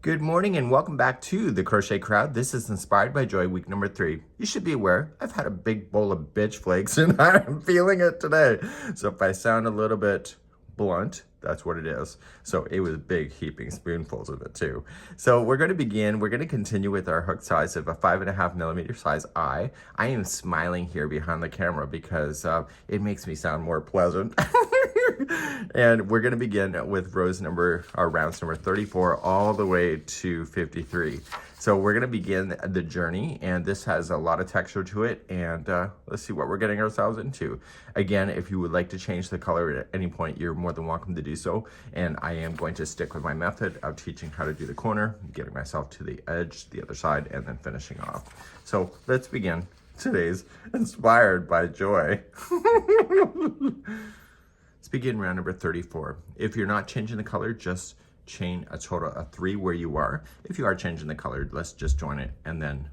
Good morning and welcome back to the Crochet Crowd. This is Inspired by Joy, week number 3. You should be aware, I've had a big bowl of bitch flakes and I'm feeling it today. So if I sound a little bit blunt, that's what it is. So it was big heaping spoonfuls of it too. So we're going to continue with our hook size of a 5.5mm size I am smiling here behind the camera because it makes me sound more pleasant. And we're going to begin with rounds number 34 all the way to 53. So we're going to begin the journey, and this has a lot of texture to it, and let's see what we're getting ourselves into. Again, if you would like to change the color at any point, you're more than welcome to do so, and I am going to stick with my method of teaching how to do the corner, getting myself to the edge, the other side, and then finishing off. So let's begin today's Inspired by Joy. Let's begin round number 34. If you're not changing the color, just chain a total of 3 where you are. If you are changing the color, let's just join it and then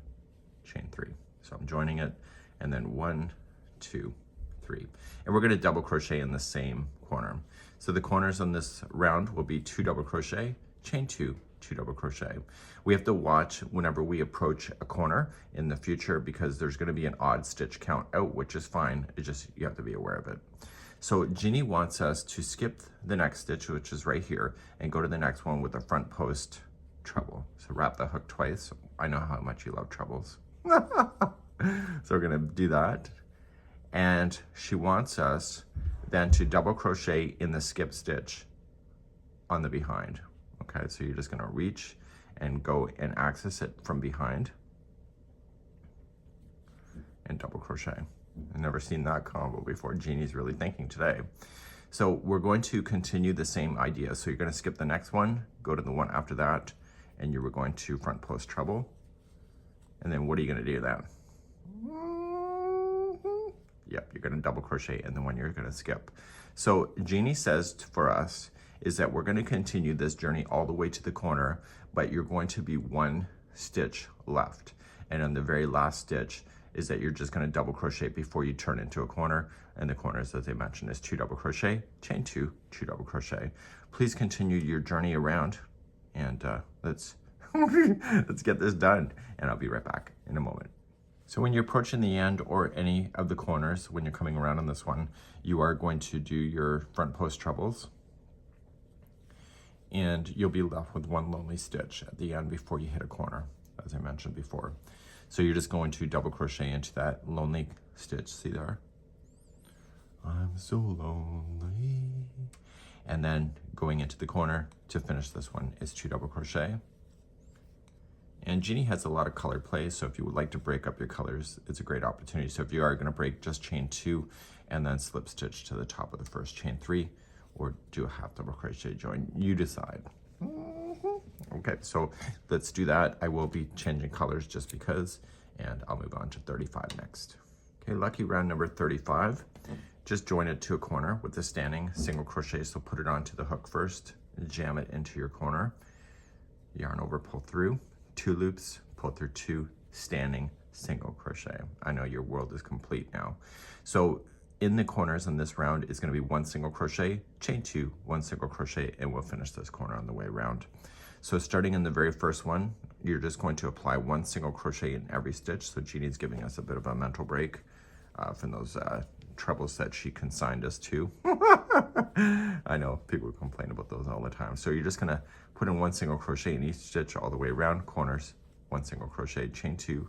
chain 3. So I'm joining it and then 1, 2, 3. And we're going to double crochet in the same corner. So the corners on this round will be 2 double crochet, chain 2, 2 double crochet. We have to watch whenever we approach a corner in the future because there's going to be an odd stitch count out, which is fine. It's just you have to be aware of it. So Jeannie wants us to skip the next stitch, which is right here, and go to the next one with a front post treble. So wrap the hook twice. I know how much you love trebles. So we're gonna do that. And she wants us then to double crochet in the skip stitch on the behind. Okay, so you're just gonna reach and go and access it from behind and double crochet. I've never seen that combo before. Jeannie's really thinking today. So we're going to continue the same idea. So you're going to skip the next one, go to the one after that, and you were going to front post treble. And then what are you going to do then? Yep, you're going to double crochet and the one you're going to skip. So Jeannie says for us is that we're going to continue this journey all the way to the corner, but you're going to be 1 stitch left. And on the very last stitch, is that you're just going to double crochet before you turn into a corner, and the corners, as I mentioned, is 2 double crochet, chain 2, 2 double crochet. Please continue your journey around, and let's get this done, and I'll be right back in a moment. So when you're approaching the end or any of the corners, when you're coming around on this one, you are going to do your front post trebles, and you'll be left with 1 lonely stitch at the end before you hit a corner, as I mentioned before. So you're just going to double crochet into that lonely stitch. See there? I'm so lonely. And then going into the corner to finish this one is 2 double crochet. And Jeannie has a lot of color play, so if you would like to break up your colors, it's a great opportunity. So if you are going to break, just chain 2 and then slip stitch to the top of the first, chain 3, or do a half double crochet join. You decide. Okay, so let's do that. I will be changing colors just because, and I'll move on to 35 next. Okay, lucky round number 35. Just join it to a corner with a standing single crochet. So put it onto the hook first, jam it into your corner, yarn over, pull through, 2 loops, pull through 2, standing single crochet. I know your world is complete now. So in the corners on this round is going to be 1 single crochet, chain 2, 1 single crochet, and we'll finish this corner on the way around. So starting in the very first one, you're just going to apply 1 single crochet in every stitch. So Jeannie's giving us a bit of a mental break from those trebles that she consigned us to. I know people complain about those all the time. So you're just gonna put in 1 single crochet in each stitch all the way around, corners, 1 single crochet, chain 2,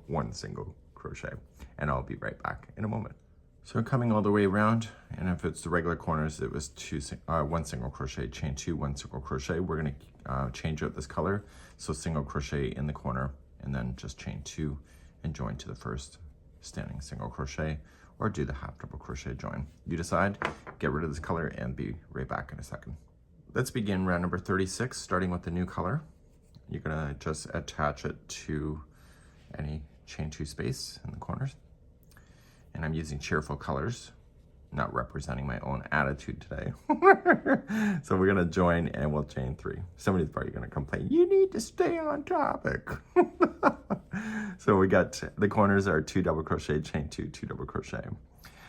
1 single crochet, and I'll be right back in a moment. So coming all the way around, and if it's the regular corners, it was 1 single crochet, chain 2, 1 single crochet. We're gonna change out this color. So single crochet in the corner, and then just chain 2 and join to the first standing single crochet, or do the half double crochet join. You decide, get rid of this color and be right back in a second. Let's begin round number 36, starting with the new color. You're gonna just attach it to any chain 2 space in the corners. And I'm using cheerful colors, not representing my own attitude today. So we're gonna join and we'll chain 3. Somebody's probably gonna complain, you need to stay on topic. So we got, the corners are 2 double crochet, chain 2, 2 double crochet.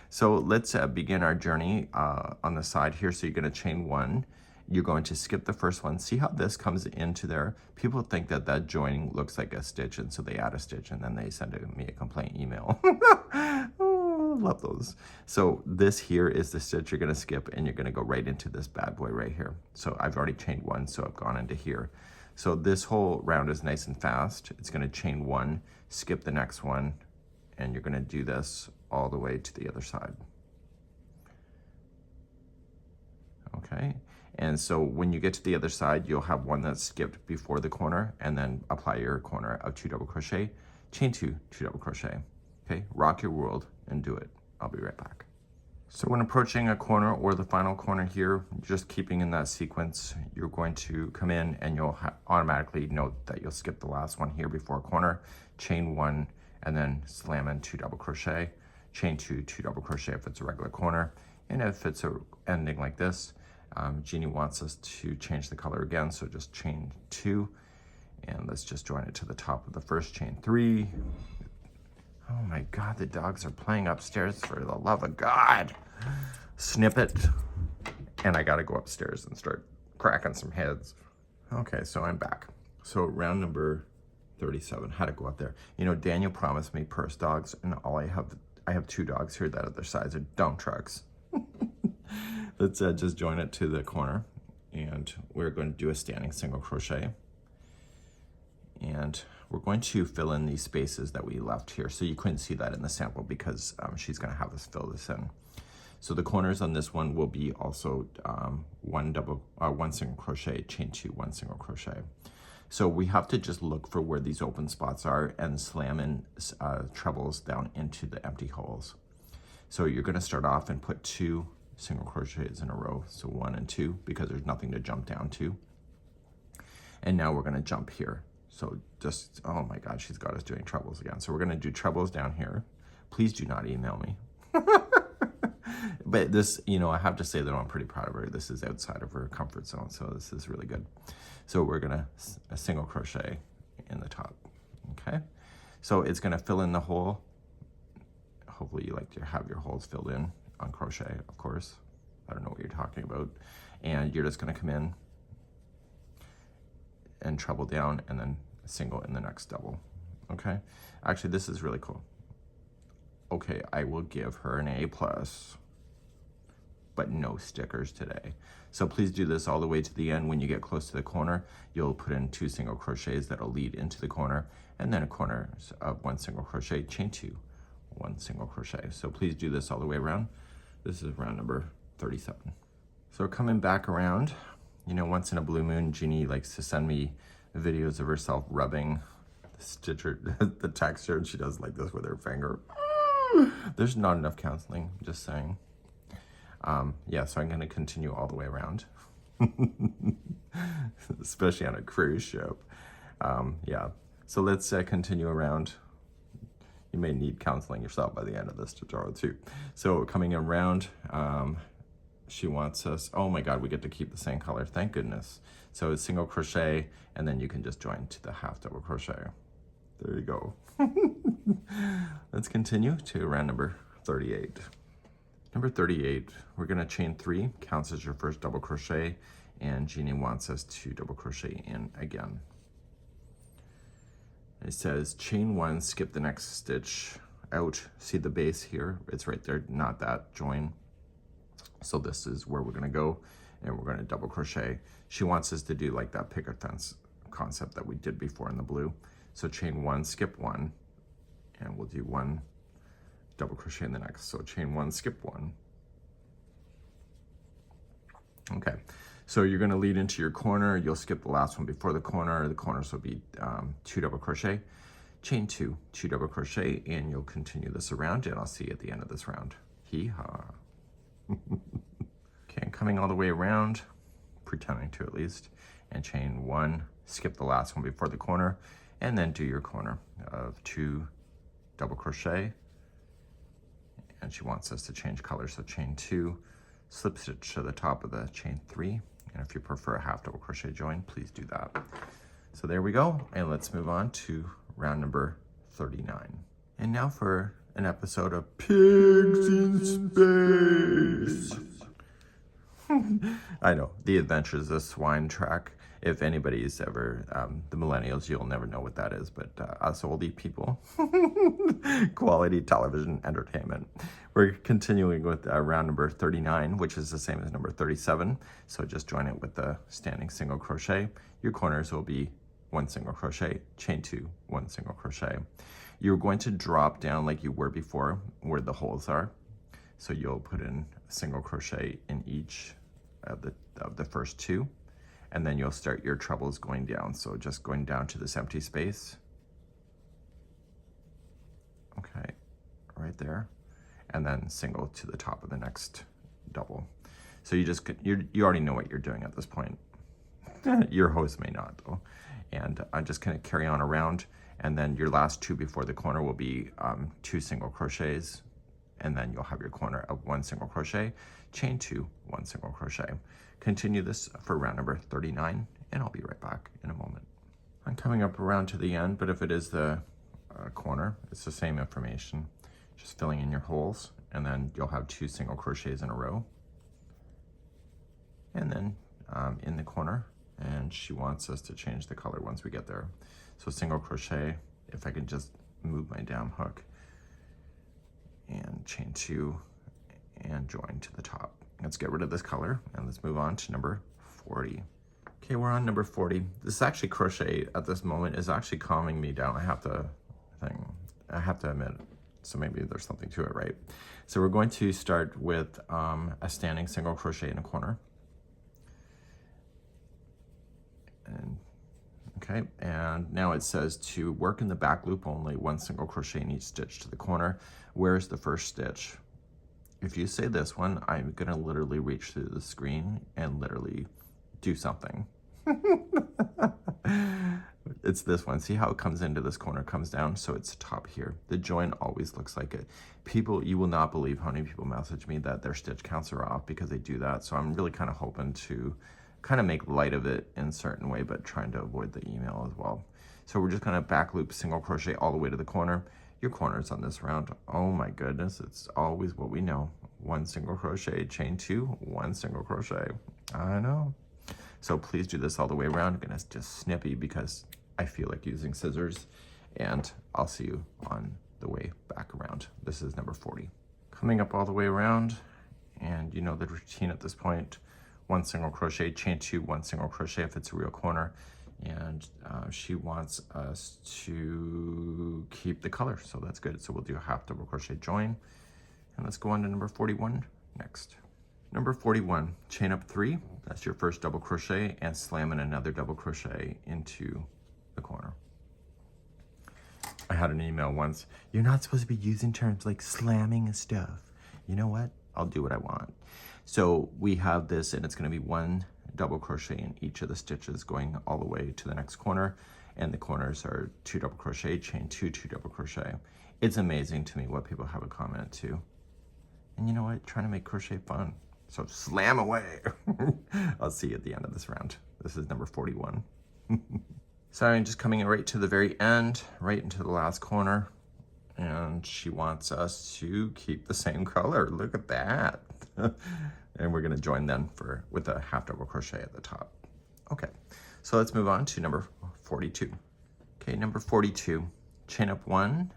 So let's begin our journey on the side here. So you're gonna chain 1 You're going to skip the first one. See how this comes into there? People think that that joining looks like a stitch, and so they add a stitch, and then they send me a complaint email. Oh, love those. So this here is the stitch you're going to skip, and you're going to go right into this bad boy right here. So I've already chained one, so I've gone into here. So this whole round is nice and fast. It's going to chain one, skip the next one, and you're going to do this all the way to the other side. Okay, and so when you get to the other side, you'll have one that's skipped before the corner, and then apply your corner of 2 double crochet, chain 2, 2 double crochet. Okay, rock your world and do it. I'll be right back. So when approaching a corner or the final corner here, just keeping in that sequence, you're going to come in and you'll automatically note that you'll skip the last one here before a corner, chain 1, and then slam in 2 double crochet, chain 2, 2 double crochet if it's a regular corner. And if it's a ending like this, Jeanne wants us to change the color again, so just chain 2, and let's just join it to the top of the first, chain 3. Oh my God, the dogs are playing upstairs, for the love of God. Snip it, and I gotta go upstairs and start cracking some heads. Okay, so I'm back. So round number 37, how to go up there. You know, Daniel promised me purse dogs, and I have 2 dogs here that are the size of dump trucks. Let's just join it to the corner, and we're going to do a standing single crochet, and we're going to fill in these spaces that we left here. So you couldn't see that in the sample because she's going to have us fill this in. So the corners on this one will be also one single crochet, chain 2, 1 single crochet. So we have to just look for where these open spots are and slam in trebles down into the empty holes. So you're going to start off and put 2 single crochets in a row, so 1 and 2, because there's nothing to jump down to. And now we're going to jump here. So just, oh my God, she's got us doing trebles again. So we're going to do trebles down here. Please do not email me. But this, you know, I have to say that I'm pretty proud of her. This is outside of her comfort zone, so this is really good. So we're going to a single crochet in the top. Okay, so it's going to fill in the hole. Hopefully you like to have your holes filled in on crochet, of course. I don't know what you're talking about. And you're just going to come in and treble down and then single in the next double. Okay, actually this is really cool. Okay, I will give her an A+, but no stickers today. So please do this all the way to the end. When you get close to the corner, you'll put in 2 single crochets that'll lead into the corner, and then a corner of 1 single crochet, chain 2, 1 single crochet. So please do this all the way around. This is round number 37. So coming back around, you know, once in a blue moon, Jeanne likes to send me videos of herself rubbing the stitcher, the texture, and she does like this with her finger. There's not enough counseling, just saying. Yeah, so I'm going to continue all the way around, especially on a cruise ship. Yeah, so let's continue around. You may need counseling yourself by the end of this tutorial too. So coming around, she wants us, oh my God, we get to keep the same color, thank goodness. So it's single crochet, and then you can just join to the half double crochet. There you go. Let's continue to round number 38. Number 38, we're gonna chain 3, counts as your first double crochet, and Jeanne wants us to double crochet in again. It says chain 1, skip the next stitch out. See the base here? It's right there, not that join. So this is where we're gonna go, and we're gonna double crochet. She wants us to do like that picket fence concept that we did before in the blue. So chain 1, skip 1, and we'll do 1 double crochet in the next. So chain 1, skip 1. Okay, so you're gonna lead into your corner. You'll skip the last one before the corner. The corners will be 2 double crochet, chain 2, 2 double crochet, and you'll continue this around, and I'll see you at the end of this round. Hee-haw. Okay, coming all the way around, pretending to at least, and chain 1, skip the last one before the corner, and then do your corner of 2 double crochet. And she wants us to change colors, so chain 2, slip stitch to the top of the chain 3, and if you prefer a half double crochet join, please do that. So there we go, and let's move on to round number 39. And now for an episode of Pigs in Space. I know, the Adventures of Swine track. If anybody's ever, the millennials, you'll never know what that is, but us oldie people, quality television entertainment. We're continuing with round number 39, which is the same as number 37. So just join it with the standing single crochet. Your corners will be 1 single crochet, chain 2, 1 single crochet. You're going to drop down like you were before where the holes are. So you'll put in a single crochet in each of the first 2, and then you'll start your trebles going down. So just going down to this empty space. Okay, right there. And then single to the top of the next double. So you already know what you're doing at this point. Your host may not though. And I'm just gonna carry on around, and then your last 2 before the corner will be 2 single crochets, and then you'll have your corner of 1 single crochet, chain 2, 1 single crochet. Continue this for round number 39, and I'll be right back in a moment. I'm coming up around to the end, but if it is the corner, it's the same information. Just filling in your holes, and then you'll have 2 single crochets in a row. And then in the corner, and she wants us to change the color once we get there. So single crochet, if I can just move my damn hook, and chain 2, and join to the top. Let's get rid of this color, and let's move on to number 40. Okay, we're on number 40. This actually crochet at this moment is actually calming me down. I have to admit, so maybe there's something to it, right? So we're going to start with a standing single crochet in a corner. And okay, and now it says to work in the back loop only, 1 single crochet in each stitch to the corner. Where's the first stitch? If you say this one, I'm gonna literally reach through the screen and literally do something. It's this one. See how it comes into this corner, comes down, so it's top here. The join always looks like it. People, you will not believe how many people message me that their stitch counts are off because they do that. So I'm really kind of hoping to kind of make light of it in a certain way, but trying to avoid the email as well. So we're just gonna back loop single crochet all the way to the corner. Your corners on this round, oh my goodness, it's always what we know. 1 single crochet, chain 2, 1 single crochet. I know. So please do this all the way around. I'm gonna just snippy because I feel like using scissors, and I'll see you on the way back around. This is number 40. Coming up all the way around, and you know the routine at this point. 1 single crochet, chain 2, 1 single crochet if it's a real corner, and she wants us to keep the color, so that's good. So we'll do a half double crochet join, and let's go on to number 41 next. Number 41, chain up 3, that's your first double crochet, and slam in another double crochet into the corner. I had an email once, you're not supposed to be using terms like slamming stuff. You know what? I'll do what I want. So we have this, and it's going to be 1 double crochet in each of the stitches going all the way to the next corner, and the corners are 2 double crochet, chain 2, 2 double crochet. It's amazing to me what people have a comment to. And you know what? Trying to make crochet fun. So slam away. I'll see you at the end of this round. This is number 41. So I'm just coming right to the very end, right into the last corner. And she wants us to keep the same color. Look at that. And we're gonna join then with a half double crochet at the top. Okay, so let's move on to number 42. Okay, number 42, chain up 1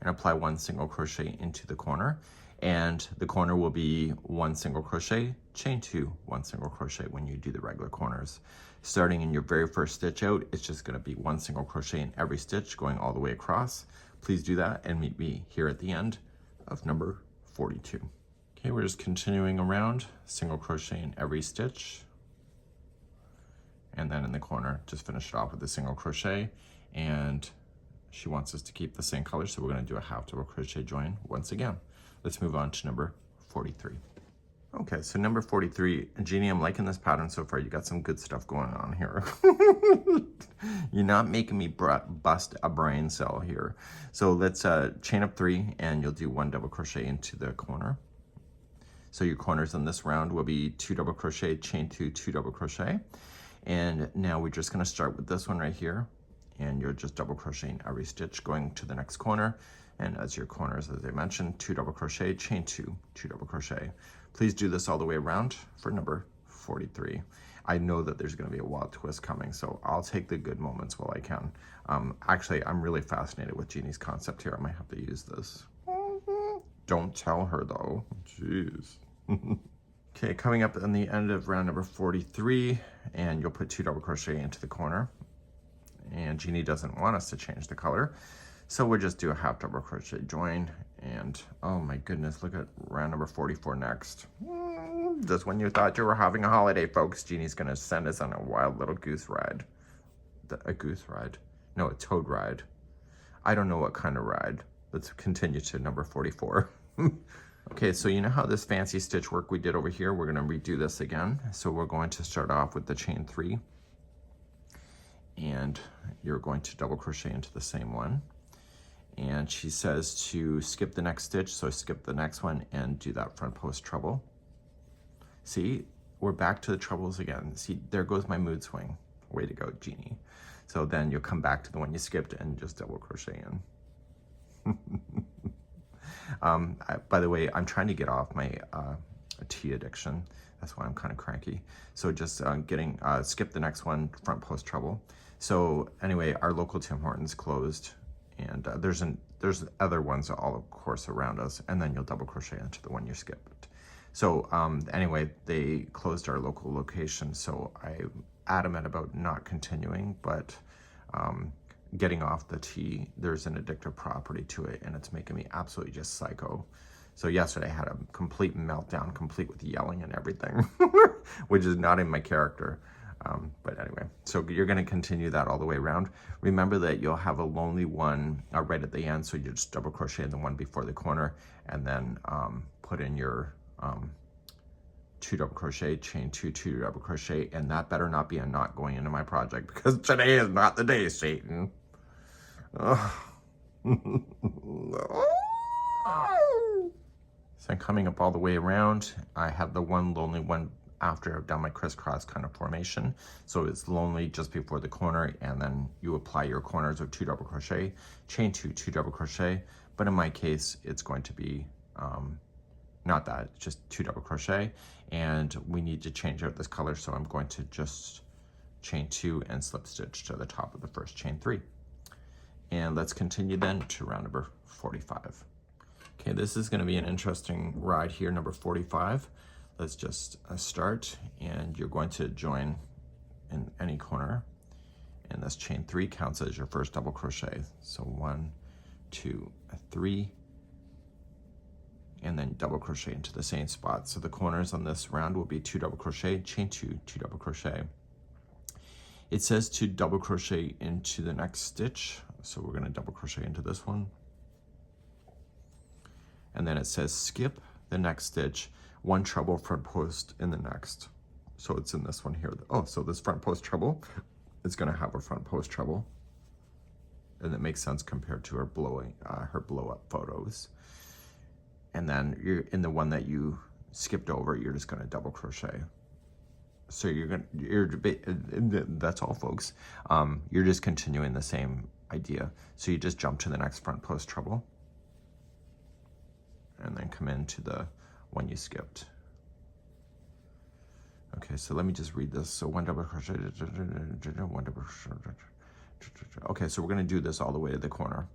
and apply 1 single crochet into the corner. And the corner will be 1 single crochet, chain 2, 1 single crochet when you do the regular corners. Starting in your very first stitch out, it's just gonna be 1 single crochet in every stitch going all the way across. Please do that and meet me here at the end of number 42. Okay, we're just continuing around, single crochet in every stitch. And then in the corner, just finish it off with a single crochet. And she wants us to keep the same color, so we're gonna do a half double crochet join once again. Let's move on to number 43. Okay, so number 43, Jeannie, I'm liking this pattern so far. You got some good stuff going on here. You're not making me bust a brain cell here. So let's chain up 3, and you'll do 1 double crochet into the corner. So your corners on this round will be 2 double crochet, chain 2, 2 double crochet. And now we're just gonna start with this one right here. and you're just double crocheting every stitch going to the next corner. And as your corners, as I mentioned, 2 double crochet, chain 2, 2 double crochet. Please do this all the way around for number 43. I know that there's going to be a wild twist coming, so I'll take the good moments while I can. Actually, I'm really fascinated with Jeannie's concept here. I might have to use this. Don't tell her though. Jeez. Okay, coming up in the end of round number 43, and you'll put 2 double crochet into the corner. And Jeannie doesn't want us to change the color, so we'll just do a half double crochet join. And oh my goodness, look at round number 44 next. Just when you thought you were having a holiday, folks, Jeannie's gonna send us on a wild little goose ride. A goose ride? No, a toad ride. I don't know what kind of ride. Let's continue to number 44. Okay, so you know how this fancy stitch work we did over here, we're gonna redo this again. So we're going to start off with the chain 3, and you're going to double crochet into the same one. And she says to skip the next stitch, so skip the next one and do that front post treble. See, we're back to the trebles again. See, there goes my mood swing. Way to go, Jeannie. So then you'll come back to the one you skipped and just double crochet in. By the way, I'm trying to get off my tea addiction. That's why I'm kind of cranky. So just skip the next one, front post treble. So anyway, our local Tim Hortons closed, and there's other ones all of course around us, and then you'll double crochet into the one you skipped. So anyway, they closed our local location, so I'm adamant about not continuing, but getting off the tea, there's an addictive property to it, and it's making me absolutely just psycho. So yesterday I had a complete meltdown, complete with yelling and everything, which is not in my character. But anyway, so you're going to continue that all the way around. Remember that you'll have a lonely one right at the end, so you just double crochet in the one before the corner, and then put in your 2 double crochet, chain 2, 2 double crochet, and that better not be a knot going into my project, because today is not the day, Satan. So I'm coming up all the way around. I have the one lonely one after I've done my crisscross kind of formation. So it's lonely just before the corner, and then you apply your corners of 2 double crochet, chain 2, 2 double crochet. But in my case, it's going to be not that, just 2 double crochet. And we need to change out this color, so I'm going to just chain 2 and slip stitch to the top of the first chain 3. And let's continue then to round number 45. Okay, this is going to be an interesting ride here, number 45. Let's just start, and you're going to join in any corner, and this chain 3 counts as your first double crochet. So 1, 2, 3, and then double crochet into the same spot. So the corners on this round will be 2 double crochet, chain 2, 2 double crochet. It says to double crochet into the next stitch, so we're going to double crochet into this one. And then it says skip the next stitch, 1 treble front post in the next. So it's in this one here. Oh, so this front post treble is going to have a front post treble, and that makes sense compared to her blow up photos. And then you're in the one that you skipped over, you're just going to double crochet. So that's all, folks. You're just continuing the same idea. So you just jump to the next front post treble, and then come into the one you skipped. Okay, so let me just read this. So 1 double crochet, 1 double crochet. Okay, so we're going to do this all the way to the corner.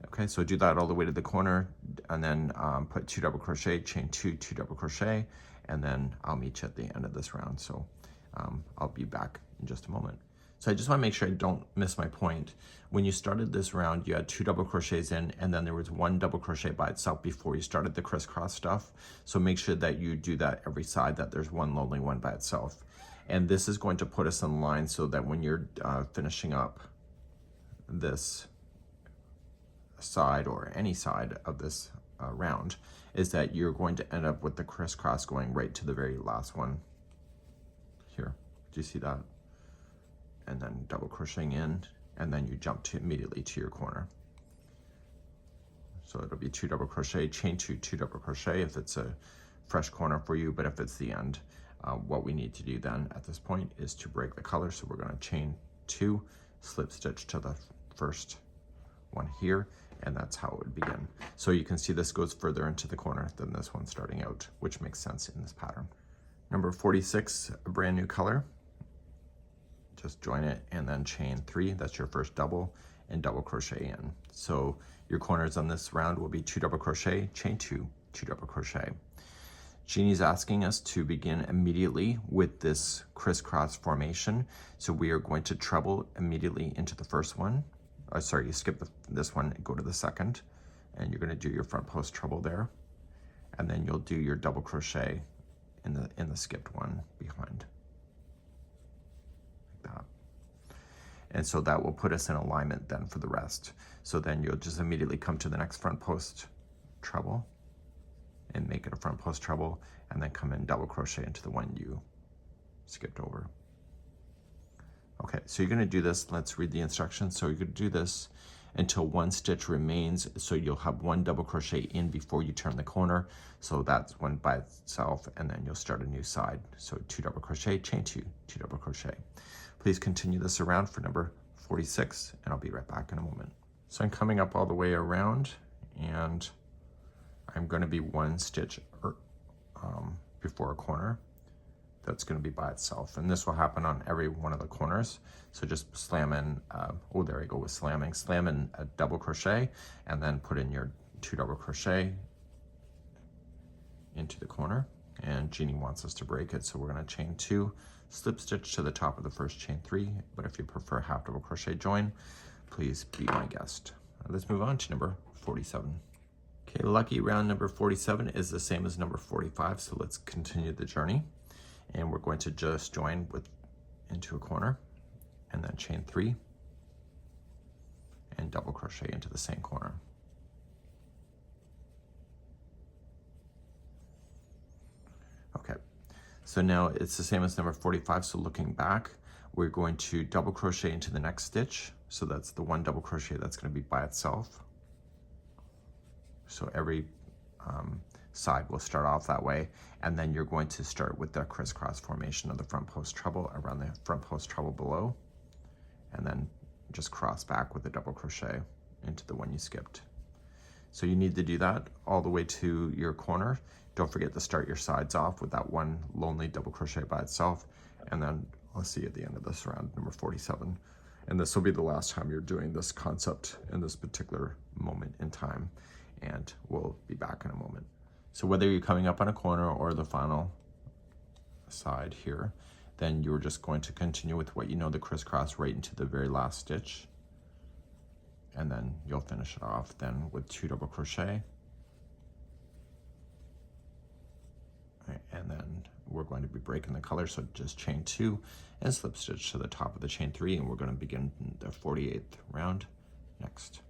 Okay, so do that all the way to the corner, and then put 2 double crochet, chain 2, 2 double crochet, and then I'll meet you at the end of this round. So I'll be back in just a moment. So I just want to make sure I don't miss my point. When you started this round, you had 2 double crochets in, and then there was 1 double crochet by itself before you started the crisscross stuff. So make sure that you do that every side, that there's 1 lonely one by itself. And this is going to put us in line so that when you're finishing up this side, or any side of this round, is that you're going to end up with the crisscross going right to the very last one here. Do you see that? And then double crocheting in, and then you jump immediately to your corner. So it'll be 2 double crochet, chain 2, 2 double crochet if it's a fresh corner for you, but if it's the end, what we need to do then at this point is to break the color. So we're going to chain 2 slip stitch to the first one here, and that's how it would begin. So you can see this goes further into the corner than this one starting out, which makes sense in this pattern. Number 46, a brand new color. Just join it and then chain 3, that's your first double, and double crochet in. So your corners on this round will be 2 double crochet, chain 2, 2 double crochet. Jeannie's asking us to begin immediately with this crisscross formation. So we are going to treble immediately into the first one. Sorry, you skip this one, go to the second, and you're going to do your front post treble there, and then you'll do your double crochet in the skipped one behind, like that. And so that will put us in alignment then for the rest. So then you'll just immediately come to the next front post treble and make it a front post treble, and then come in double crochet into the one you skipped over. Okay, so you're gonna do this, let's read the instructions. So you're gonna do this until one stitch remains, so you'll have 1 double crochet in before you turn the corner. So that's one by itself, and then you'll start a new side. So 2 double crochet, chain 2, 2 double crochet. Please continue this around for number 46, and I'll be right back in a moment. So I'm coming up all the way around, and I'm gonna be 1 stitch before a corner. That's going to be by itself, and this will happen on every one of the corners. So just slam in, oh, there I go with slamming. Slam in a double crochet, and then put in your 2 double crochet into the corner. And Jeannie wants us to break it, so we're going to chain 2, slip stitch to the top of the first, chain 3. But if you prefer half double crochet join, please be my guest. Let's move on to number 47. Okay, lucky round number 47 is the same as number 45, so let's continue the journey. And we're going to just join into a corner, and then chain 3 and double crochet into the same corner. Okay, so now it's the same as number 45. So looking back, we're going to double crochet into the next stitch. So that's the 1 double crochet that's going to be by itself. So every side will start off that way, and then you're going to start with the crisscross formation of the front post treble around the front post treble below, and then just cross back with a double crochet into the one you skipped. So you need to do that all the way to your corner. Don't forget to start your sides off with that 1 lonely double crochet by itself, and then I'll see you at the end of this round, number 47. And this will be the last time you're doing this concept in this particular moment in time, and we'll be back in a moment. So whether you're coming up on a corner or the final side here, then you're just going to continue with what you know, the crisscross right into the very last stitch. And then you'll finish it off then with 2 double crochet. And then we're going to be breaking the color, so just chain 2 and slip stitch to the top of the chain 3, and we're going to begin the 48th round next.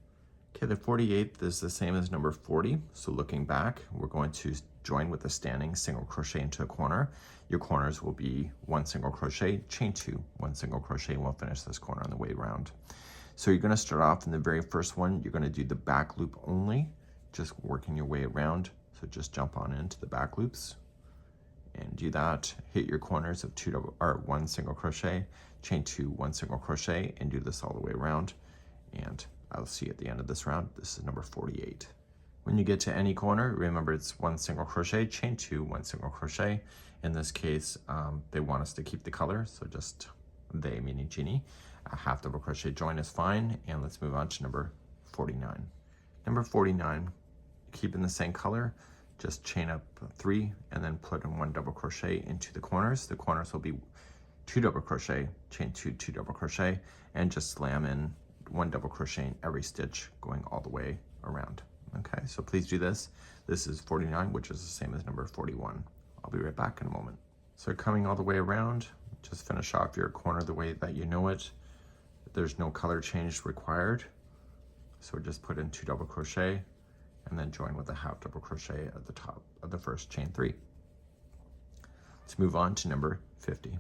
Okay, the 48th is the same as number 40. So looking back, we're going to join with a standing single crochet into a corner. Your corners will be 1 single crochet, chain 2, 1 single crochet, and we'll finish this corner on the way around. So you're going to start off in the very first one. You're going to do the back loop only, just working your way around. So just jump on into the back loops and do that. Hit your corners of 1 single crochet, chain 2, 1 single crochet, and do this all the way around. And I'll see you at the end of this round. This is number 48. When you get to any corner, remember it's 1 single crochet, chain 2, 1 single crochet. In this case, they want us to keep the color, so just they, meaning Jeannie. A half double crochet join is fine, and let's move on to number 49. Number 49, keeping the same color, just chain up 3 and then put in 1 double crochet into the corners. The corners will be 2 double crochet, chain 2, 2 double crochet, and just slam in 1 double crochet in every stitch going all the way around. Okay, so please do this. This is 49, which is the same as number 41. I'll be right back in a moment. So coming all the way around, just finish off your corner the way that you know it. There's no color change required. So just put in 2 double crochet and then join with a half double crochet at the top of the first chain 3. Let's move on to number 50.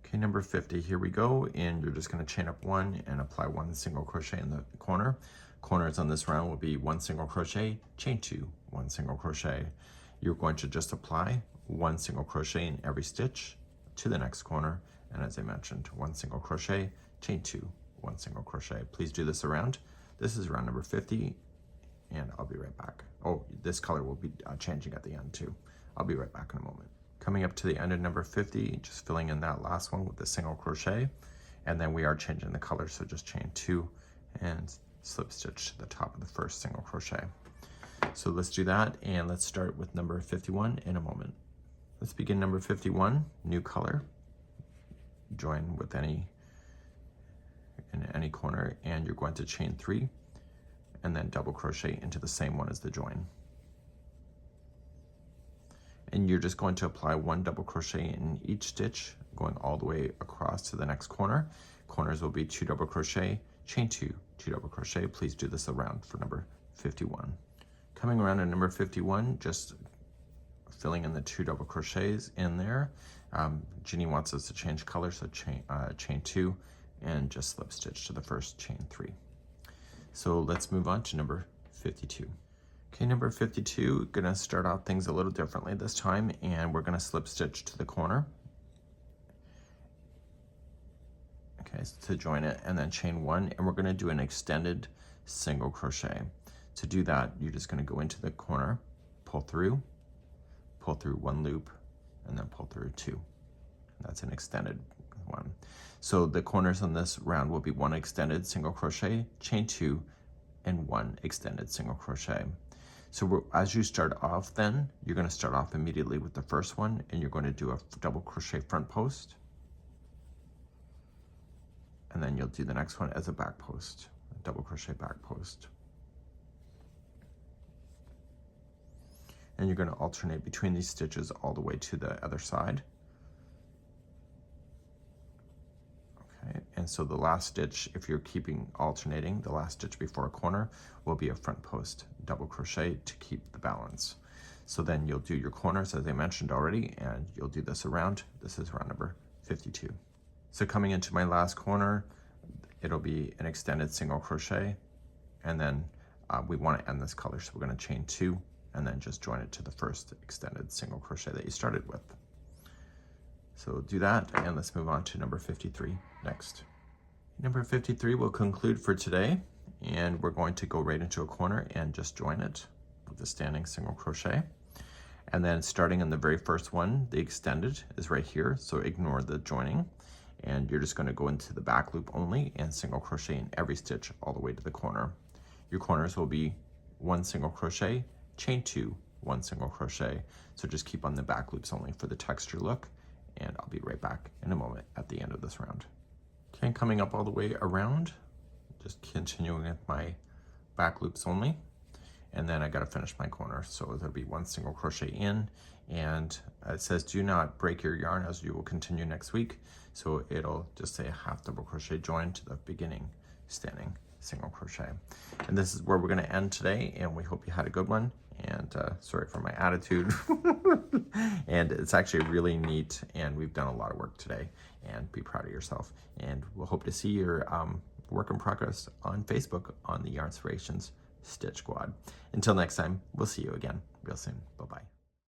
Okay, number 50, here we go, and you're just going to chain up 1 and apply 1 single crochet in the corner. Corners on this round will be 1 single crochet, chain 2, 1 single crochet. You're going to just apply 1 single crochet in every stitch to the next corner, and as I mentioned, 1 single crochet, chain 2, 1 single crochet. Please do this around. This is round number 50, and I'll be right back. Oh, this color will be changing at the end too. I'll be right back in a moment. Coming up to the end of number 50, just filling in that last one with the single crochet, and then we are changing the color, so just chain 2 and slip stitch to the top of the first single crochet. So let's do that, and let's start with number 51 in a moment. Let's begin number 51, new color. Join with in any corner, and you're going to chain 3 and then double crochet into the same one as the join. And you're just going to apply 1 double crochet in each stitch, going all the way across to the next corner. Corners will be 2 double crochet, chain 2, 2 double crochet. Please do this around for number 51. Coming around at number 51, just filling in the 2 double crochets in there. Jeanne wants us to change color, so chain 2 and just slip stitch to the first chain 3. So let's move on to number 52. Okay, number 52, gonna start off things a little differently this time, and we're gonna slip stitch to the corner. Okay, so to join it, and then chain 1, and we're gonna do an extended single crochet. To do that, you're just gonna go into the corner, pull through 1 loop, and then pull through 2. That's an extended one. So the corners on this round will be 1 extended single crochet, chain 2, and 1 extended single crochet. So as you start off, then you're going to start off immediately with the first one, and you're going to do a double crochet front post, and then you'll do the next one as a back post, a double crochet back post. And you're going to alternate between these stitches all the way to the other side. Okay, and so the last stitch, if you're keeping alternating, the last stitch before a corner will be a front post double crochet to keep the balance. So then you'll do your corners as I mentioned already, and you'll do this around. This is round number 52. So coming into my last corner, it'll be an extended single crochet, and then we want to end this color, so we're going to chain 2 and then just join it to the first extended single crochet that you started with. So do that, and let's move on to number 53 next. Number 53 will conclude for today, and we're going to go right into a corner and just join it with the standing single crochet. And then starting in the very first one, the extended is right here, so ignore the joining, and you're just going to go into the back loop only and single crochet in every stitch all the way to the corner. Your corners will be 1 single crochet, chain 2, 1 single crochet. So just keep on the back loops only for the texture look, and I'll be right back in a moment at the end of this round. Okay, coming up all the way around, just continuing with my back loops only, and then I got to finish my corner. So there'll be 1 single crochet in, and it says do not break your yarn as you will continue next week. So it'll just say a half double crochet join to the beginning standing single crochet. And this is where we're going to end today, and we hope you had a good one. And sorry for my attitude. And it's actually really neat, and we've done a lot of work today, and be proud of yourself. And we'll hope to see your work in progress on Facebook on the Yarnspirations Stitch Squad. Until next time, we'll see you again real soon. Bye-bye.